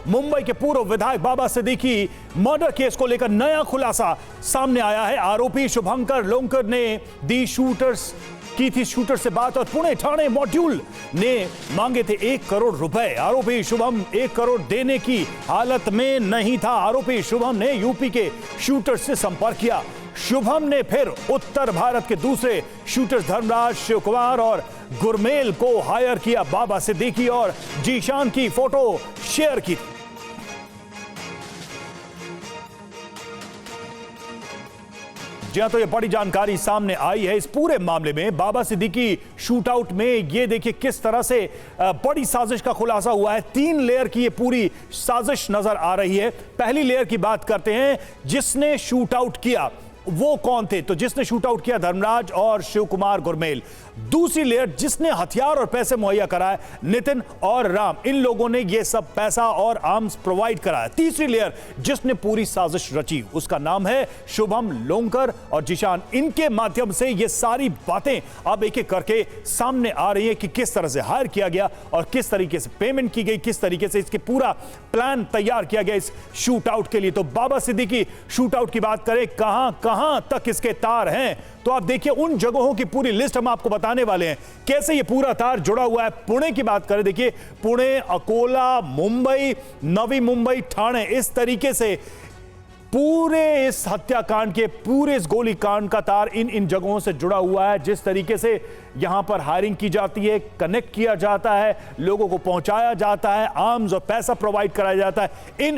मुंबई के पूर्व विधायक बाबा सिद्दीकी मर्डर केस को लेकर नया खुलासा सामने आया है। आरोपी शुभंकर लोंकर ने दी शूटर से बात और पुणे ठाणे मॉड्यूल ने मांगे थे 1 करोड़ रुपए। आरोपी शुभम 1 करोड़ देने की हालत में नहीं था। आरोपी शुभम ने यूपी के शूटर से संपर्क किया। शुभम ने फिर उत्तर भारत के दूसरे शूटर्स धर्मराज, शिव कुमार और गुरमेल को हायर किया। बाबा सिद्दीकी और जीशान की फोटो शेयर की। जी हां, तो ये बड़ी जानकारी सामने आई है इस पूरे मामले में। बाबा सिद्दीकी शूटआउट में ये देखिए किस तरह से बड़ी साजिश का खुलासा हुआ है। 3 लेयर की ये पूरी साजिश नजर आ रही है। पहली लेयर की बात करते हैं, जिसने शूटआउट किया वो कौन थे? तो जिसने शूटआउट किया धर्मराज और शिव कुमार गुरमेल। दूसरी लेयर, जिसने हथियार और पैसे मुहैया कराए, नितिन और राम। इन लोगों ने ये सब पैसा और आर्म्स प्रोवाइड कराया। तीसरी लेयर, जिसने पूरी साजिश रची, उसका नाम है शुभम लोंकर और जिशान। इनके माध्यम से ये सारी बातें अब एक एक करके सामने आ रही है कि किस तरह से हायर किया गया और किस तरीके से पेमेंट की गई, किस तरीके से इसके पूरा प्लान तैयार किया गया इस शूटआउट के लिए। तो बाबा सिद्दीकी शूटआउट की बात करें, कहां तक इसके तार हैं, तो आप देखिए उन जगहों की पूरी लिस्ट हम आपको बताने वाले हैं कैसे ये पूरा तार जुड़ा हुआ है। पुणे की बात करें, देखिए पुणे, अकोला, मुंबई, नवी मुंबई, ठाणे, इस तरीके से पूरे इस हत्याकांड के, पूरे इस गोलीकांड का तार इन जगहों से जुड़ा हुआ है। जिस तरीके से यहां पर हायरिंग की जाती है, कनेक्ट किया जाता है, लोगों को पहुंचाया जाता है, आर्म्स और पैसा प्रोवाइड कराया जाता है,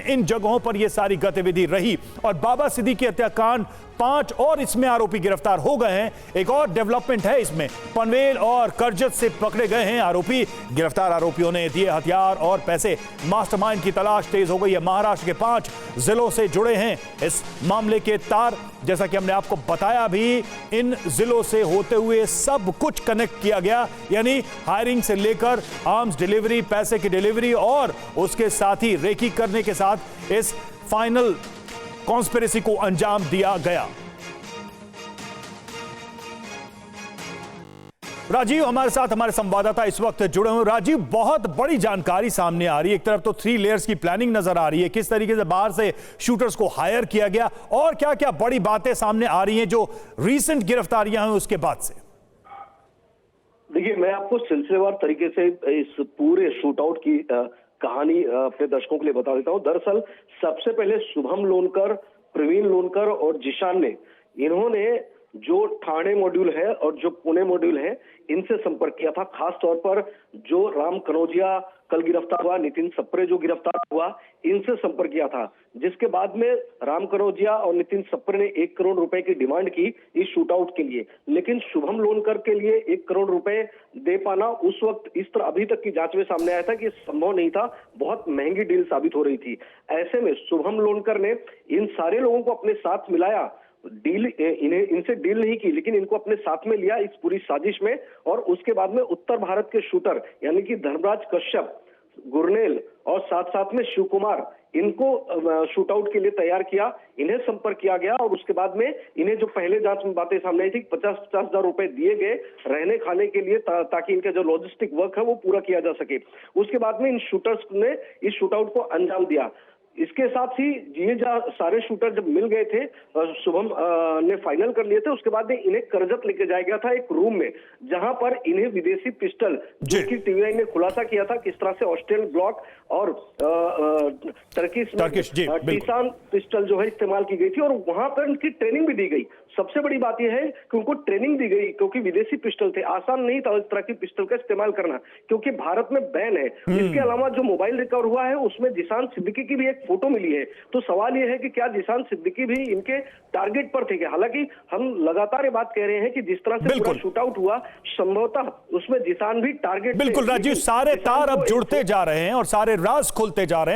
इन जगहों पर यह सारी गतिविधि रही। और बाबा सिद्दीकी हत्याकांड 5 और इसमें आरोपी गिरफ्तार हो गए हैं। एक और डेवलपमेंट है इसमें, पनवेल और करजत से पकड़े गए हैं आरोपी। गिरफ्तार आरोपियों ने दिए हथियार और पैसे। मास्टरमाइंड की तलाश तेज हो गई है। महाराष्ट्र के 5 जिलों से जुड़े हैं इस मामले के तार। जैसा कि हमने आपको बताया भी, इन जिलों से होते हुए सब कुछ कनेक्ट किया गया, यानी हायरिंग से लेकर आर्म्स डिलीवरी, पैसे की डिलीवरी और उसके साथ ही रेकी करने के साथ इस फाइनल कॉन्स्पिरेसी को अंजाम दिया गया। राजीव हमारे साथ, हमारे संवाददाता इस वक्त जुड़े हुए। राजीव, बहुत बड़ी जानकारी सामने आ रही है। एक तरफ तो 3 लेयर्स की प्लानिंग नजर आ रही है, किस तरीके से बाहर से शूटर्स को हायर किया गया, और क्या क्या बड़ी बातें सामने आ रही हैं जो रीसेंट गिरफ्तारियां हैं उसके बाद से। देखिए, मैं आपको सिलसिलेवार तरीके से इस पूरे शूटआउट की कहानी अपने दर्शकों के लिए बता देता हूं। दरअसल सबसे पहले शुभम लोनकर, प्रवीण लोनकर और जिशान ने, इन्होंने जो ठाणे मॉड्यूल है और जो पुणे मॉड्यूल है, इनसे संपर्क किया था। खास तौर पर जो राम कनौजिया कल गिरफ्तार हुआ, नितिन सप्रे जो गिरफ्तार हुआ, इनसे संपर्क किया था। जिसके बाद में राम कनौजिया और नितिन सप्रे ने 1 करोड़ रुपए की डिमांड की इस शूटआउट के लिए। लेकिन शुभम लोनकर के लिए 1 करोड़ रुपए दे पाना उस वक्त इस तरह अभी तक की जांच में सामने आया था कि संभव नहीं था, बहुत महंगी डील साबित हो रही थी। ऐसे में शुभम लोनकर ने इन सारे लोगों को अपने साथ मिलाया। इनसे डील नहीं की, लेकिन इनको अपने साथ में लिया इस पूरी साजिश में। और उसके बाद में उत्तर भारत के शूटर यानी कि धर्मराज कश्यप, गुरनेल और साथ साथ में शिव कुमार, इनको शूटआउट के लिए तैयार किया। इन्हें संपर्क किया गया और उसके बाद में इन्हें जो पहले जांच में बातें सामने आई थी, 50-50 हजार रुपए दिए गए रहने खाने के लिए, ताकि इनका जो लॉजिस्टिक वर्क है वो पूरा किया जा सके। उसके बाद में इन शूटर्स ने इस शूटआउट को अंजाम दिया। इसके साथ ही ये सारे शूटर जब मिल गए थे, शुभम ने फाइनल कर लिए थे, उसके बाद में इन्हें करजत लेके जाया गया था एक रूम में, जहां पर इन्हें विदेशी पिस्टल, जो कि टीवीआई ने खुलासा किया था किस तरह से ऑस्ट्रेलियन ब्लॉक और टर्किश टीसान पिस्टल जो है इस्तेमाल की गई थी, और वहां पर उनकी ट्रेनिंग भी दी गई। सबसे बड़ी बात यह है कि उनको ट्रेनिंग दी गई, क्योंकि विदेशी पिस्टल थे, आसान नहीं था इस तरह की पिस्टल का इस्तेमाल करना, क्योंकि भारत में बैन है। इसके अलावा जो मोबाइल रिकवर हुआ है उसमें जिशान सिद्दीकी की भी एक फोटो मिली है। तो सवाल यह है कि क्या जिशान सिद्दीकी भी इनके टारगेट पर थे क्या? हालांकि हम लगातार ये बात कह रहे हैं कि जिस तरह से पूरा शूटआउट हुआ, संभवतः उसमें जिशान भी टारगेट। बिल्कुल राजीव, सारे तार अब जुड़ते जा रहे हैं और सारे राज खुलते जा रहे हैं।